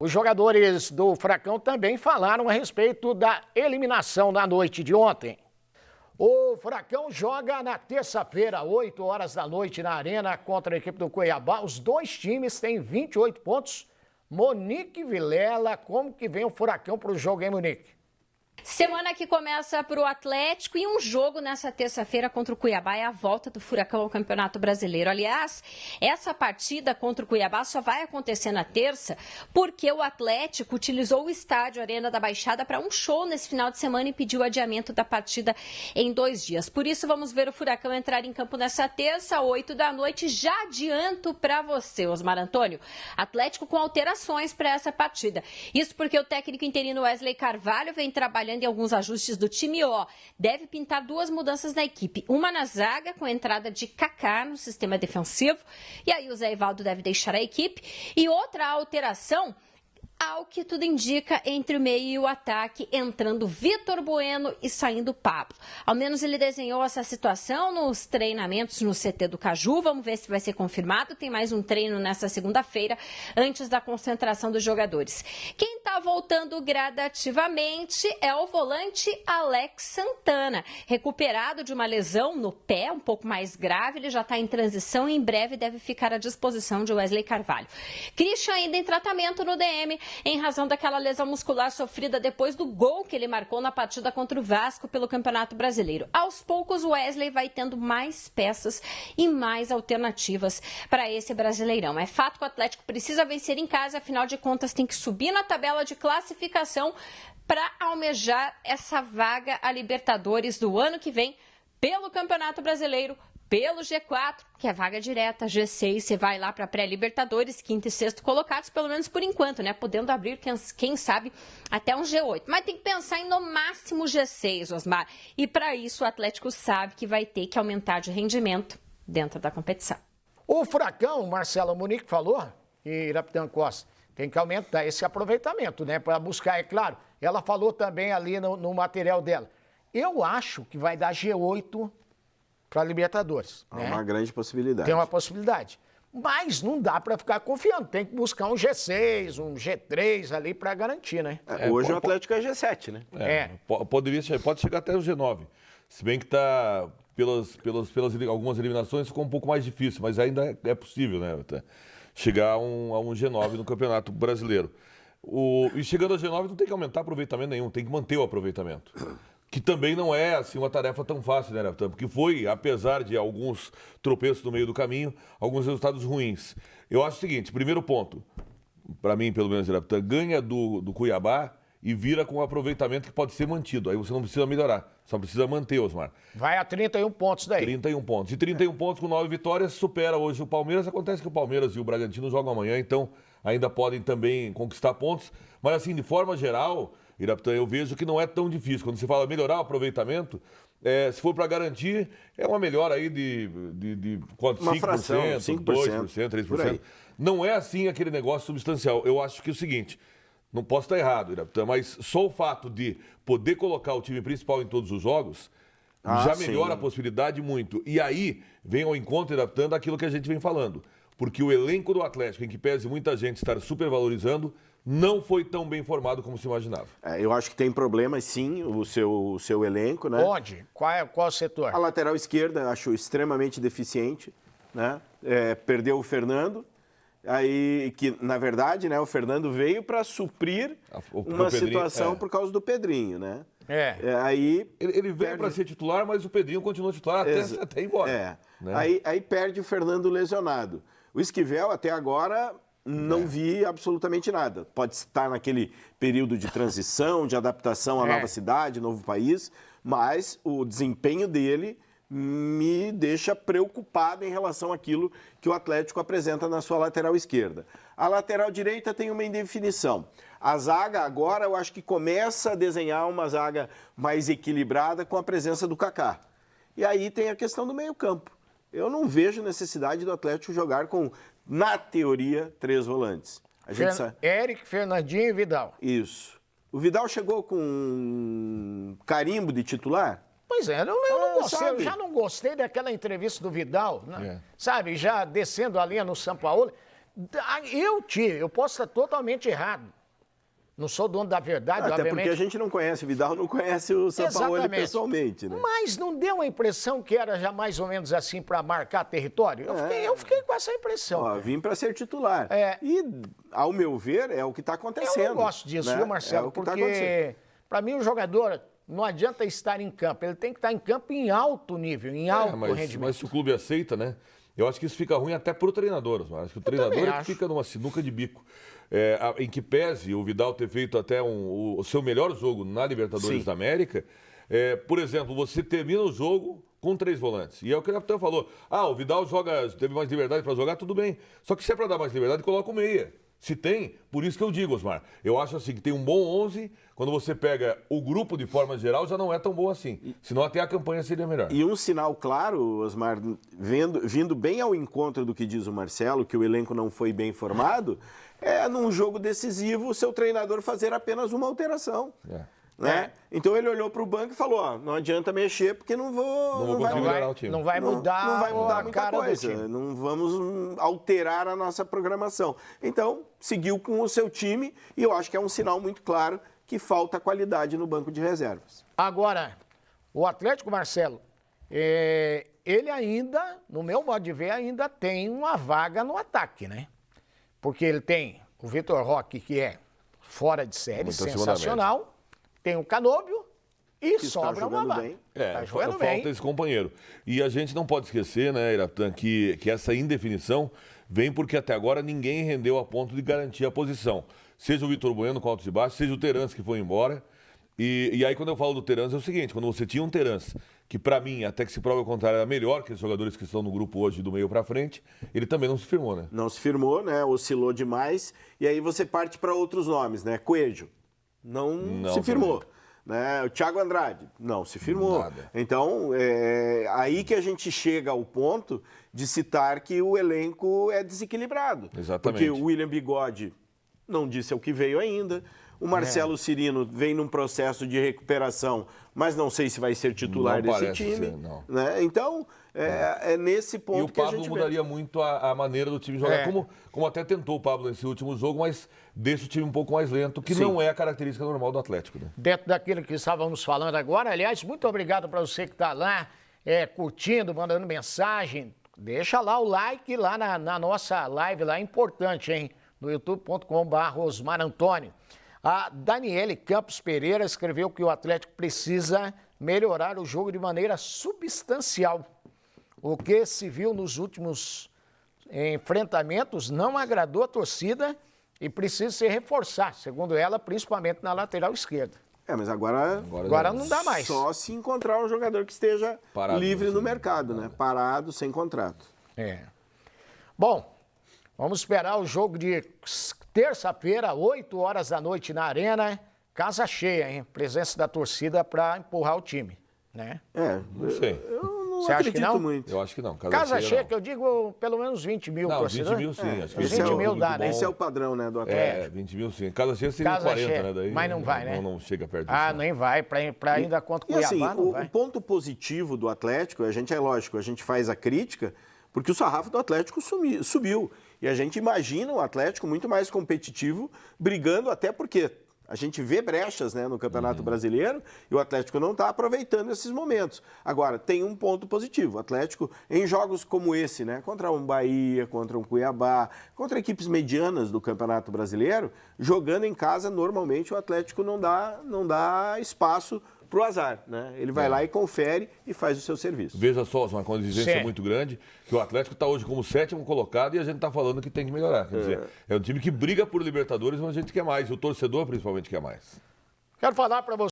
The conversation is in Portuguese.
Os jogadores do Furacão também falaram a respeito da eliminação na noite de ontem. O Furacão joga na terça-feira, 8 horas da noite, na Arena, contra a equipe do Cuiabá. Os dois times têm 28 pontos. Monique Vilela, como que vem o Furacão para o jogo, hein, Monique? Semana que começa para o Atlético e um jogo nessa terça-feira contra o Cuiabá é a volta do Furacão ao Campeonato Brasileiro. Aliás, essa partida contra o Cuiabá só vai acontecer na terça porque o Atlético utilizou o estádio Arena da Baixada para um show nesse final de semana e pediu adiamento da partida em 2 dias. Por isso, vamos ver o Furacão entrar em campo nessa terça, 8 da noite. Já adianto para você, Osmar Antônio, Atlético com alterações para essa partida. Isso porque o técnico interino Wesley Carvalho vem trabalhando em alguns ajustes do time, deve pintar 2 mudanças na equipe. Uma na zaga, com a entrada de Kaká no sistema defensivo, e aí o Zé Ivaldo deve deixar a equipe. E outra alteração, ao que tudo indica, entre o meio e o ataque, entrando Vitor Bueno e saindo Pablo. Ao menos ele desenhou essa situação nos treinamentos no CT do Caju. Vamos ver se vai ser confirmado. Tem mais um treino nessa segunda-feira, antes da concentração dos jogadores. Quem está voltando gradativamente é o volante Alex Santana. Recuperado de uma lesão no pé, um pouco mais grave, ele já está em transição e em breve deve ficar à disposição de Wesley Carvalho. Christian ainda em tratamento no DM, em razão daquela lesão muscular sofrida depois do gol que ele marcou na partida contra o Vasco pelo Campeonato Brasileiro. Aos poucos, o Wesley vai tendo mais peças e mais alternativas para esse Brasileirão. É fato que o Atlético precisa vencer em casa, afinal de contas tem que subir na tabela de classificação para almejar essa vaga a Libertadores do ano que vem pelo Campeonato Brasileiro, pelo G4, que é vaga direta, G6, você vai lá para pré-Libertadores, 5º e 6º colocados, pelo menos por enquanto, né? Podendo abrir, quem sabe, até um G8. Mas tem que pensar em no máximo G6, Osmar. E para isso o Atlético sabe que vai ter que aumentar de rendimento dentro da competição. O Furacão, Marcelo Monique falou, e Irapitã Costa, tem que aumentar esse aproveitamento, né? Para buscar, é claro. Ela falou também ali no material dela. Eu acho que vai dar G8 para Libertadores. Há né? uma grande possibilidade. Tem uma possibilidade. Mas não dá para ficar confiando. Tem que buscar um G6, um G3 ali para garantir, né? Hoje o Atlético é G7, né? Pode chegar até o G9. Se bem que está, pelas algumas eliminações, ficou um pouco mais difícil, mas ainda é possível, né? Chegar a um G9 no Campeonato Brasileiro. E chegando ao G9 não tem que aumentar aproveitamento nenhum, tem que manter o aproveitamento. Que também não é assim uma tarefa tão fácil, né, Natan? Porque foi, apesar de alguns tropeços no meio do caminho, alguns resultados ruins. Eu acho o seguinte, primeiro ponto, para mim, pelo menos, Natan, ganha do Cuiabá e vira com um aproveitamento que pode ser mantido. Aí você não precisa melhorar, só precisa manter, Osmar. Vai a 31 pontos daí. 31 pontos. E 31 pontos com 9 vitórias supera hoje o Palmeiras. Acontece que o Palmeiras e o Bragantino jogam amanhã, então ainda podem também conquistar pontos. Mas assim, de forma geral, Irapitã, eu vejo que não é tão difícil. Quando se fala melhorar o aproveitamento, se for para garantir, é uma melhora aí de quanto? Uma 5%, fração, 2%, 3%. Não é assim aquele negócio substancial. Eu acho que é o seguinte, não posso estar errado, Irapitã, mas só o fato de poder colocar o time principal em todos os jogos já melhora a possibilidade muito. E aí vem ao encontro, Irapitã, daquilo que a gente vem falando. Porque o elenco do Atlético, em que pese muita gente estar supervalorizando, não foi tão bem formado como se imaginava. Eu acho que tem problemas, sim, o seu elenco, né? Onde? Qual setor? A lateral esquerda, acho extremamente deficiente, né? Perdeu o Fernando, aí que, na verdade, né, o Fernando veio para suprir uma situação por causa do Pedrinho, né? Aí ele veio para ser titular, mas o Pedrinho continua titular até ir embora. Né? Aí perde o Fernando lesionado. O Esquivel, até agora, não vi absolutamente nada. Pode estar naquele período de transição, de adaptação à nova cidade, novo país, mas o desempenho dele me deixa preocupado em relação àquilo que o Atlético apresenta na sua lateral esquerda. A lateral direita tem uma indefinição. A zaga agora eu acho que começa a desenhar uma zaga mais equilibrada com a presença do Kaká. E aí tem a questão do meio-campo. Eu não vejo necessidade do Atlético jogar com, na teoria, 3 volantes. Eric, Fernandinho e Vidal. Isso. O Vidal chegou com carimbo de titular? Pois é, eu não gostei, eu já não gostei daquela entrevista do Vidal, né? Sabe, já descendo a linha no São Paulo. Eu posso estar totalmente errado. Não sou dono da verdade, Até obviamente. porque a gente não conhece, o Vidal não conhece o Sampaoli pessoalmente, né? Mas não deu a impressão que era já mais ou menos assim para marcar território? Eu fiquei com essa impressão. Ó, vim para ser titular. E, ao meu ver, é o que está acontecendo. Eu não gosto disso, né? viu, Marcelo? Porque, para mim, o jogador não adianta estar em campo. Ele tem que estar em campo em alto nível, em alto rendimento. Mas se o clube aceita, né? Eu acho que isso fica ruim até para o treinador. Acho que o treinador é que fica numa sinuca de bico. Em que pese o Vidal ter feito até o seu melhor jogo na Libertadores da América. Por exemplo, você termina o jogo com 3 volantes. E é o que o capitão falou. O Vidal teve mais liberdade para jogar, tudo bem. Só que se é para dar mais liberdade, coloca o meia. Se tem, por isso que eu digo, Osmar, eu acho assim que tem um bom 11, quando você pega o grupo de forma geral, já não é tão bom assim. Senão até a campanha seria melhor. E um sinal claro, Osmar, vindo bem ao encontro do que diz o Marcelo, que o elenco não foi bem formado, é num jogo decisivo o seu treinador fazer apenas uma alteração. Né? Então ele olhou para o banco e falou, não adianta mexer porque não vai melhorar o time. Não vai mudar muita coisa, não vamos alterar a nossa programação. Então, seguiu com o seu time e eu acho que é um sinal muito claro que falta qualidade no banco de reservas. Agora, o Atlético, Marcelo, ele ainda, no meu modo de ver, ainda tem uma vaga no ataque, né? Porque ele tem o Vitor Roque, que é fora de série, sensacional. Tem o Canóbio e que sobra uma vaga. Tá jogando bem. Falta esse companheiro. E a gente não pode esquecer, né, Iratan, que essa indefinição vem porque até agora ninguém rendeu a ponto de garantir a posição. Seja o Vitor Bueno com altos e baixos, seja o Terans que foi embora. E aí quando eu falo do Terans é o seguinte, quando você tinha um Terans que para mim, até que se prova o contrário, era melhor que os jogadores que estão no grupo hoje do meio para frente, ele também não se firmou, né? Não se firmou, né? Oscilou demais. E aí você parte para outros nomes, né? Coelho. Não se firmou. Né? O Thiago Andrade, não se firmou. Nada. Então, aí que a gente chega ao ponto de citar que o elenco é desequilibrado. Exatamente. Porque o William Bigode não disse o que veio ainda. O Marcelo Cirino vem num processo de recuperação, mas não sei se vai ser titular desse time. Ser, não. Né? Então, é nesse ponto que a gente E o Pablo mudaria muito a maneira do time jogar, como até tentou o Pablo nesse último jogo, mas deixa o time um pouco mais lento, que não é a característica normal do Atlético. Né? Dentro daquilo que estávamos falando agora, aliás, muito obrigado para você que está lá, curtindo, mandando mensagem. Deixa lá o like lá na nossa live, lá é importante, hein? No youtube.com/Osmar Antônio. A Daniele Campos Pereira escreveu que o Atlético precisa melhorar o jogo de maneira substancial. O que se viu nos últimos enfrentamentos não agradou a torcida e precisa se reforçar, segundo ela, principalmente na lateral esquerda. Mas agora não dá mais. Só se encontrar um jogador que esteja livre no mercado, né? Parado, sem contrato. Bom, vamos esperar o jogo de terça-feira, 8 horas da noite na Arena. Casa cheia, hein? Presença da torcida para empurrar o time, né? Não sei. Eu não Você acha acredito que não? muito. Eu acho que não. Casa cheia, que eu digo pelo menos 20 mil torcedores. 20 mil sim. Acho que 20 mil dá, né? Esse é o padrão, né, do Atlético. 20 mil sim. Casa cheia seria Casa 40, cheia, né? Daí, mas não vai, né? Não chega perto disso. Nem vai. Para ainda contra o Cuiabá, assim, não vai. O ponto positivo do Atlético, lógico, a gente faz a crítica, porque o sarrafo do Atlético subiu. E a gente imagina o Atlético muito mais competitivo, brigando até porque a gente vê brechas, né, no Campeonato Brasileiro e o Atlético não está aproveitando esses momentos. Agora, tem um ponto positivo. O Atlético, em jogos como esse, né, contra um Bahia, contra um Cuiabá, contra equipes medianas do Campeonato Brasileiro, jogando em casa, normalmente o Atlético não dá espaço para o azar, né? Ele vai lá e confere e faz o seu serviço. Veja só, uma exigência muito grande, que o Atlético está hoje como 7º colocado e a gente está falando que tem que melhorar. Quer dizer, é um time que briga por Libertadores, mas a gente quer mais, o torcedor principalmente quer mais. Quero falar para você.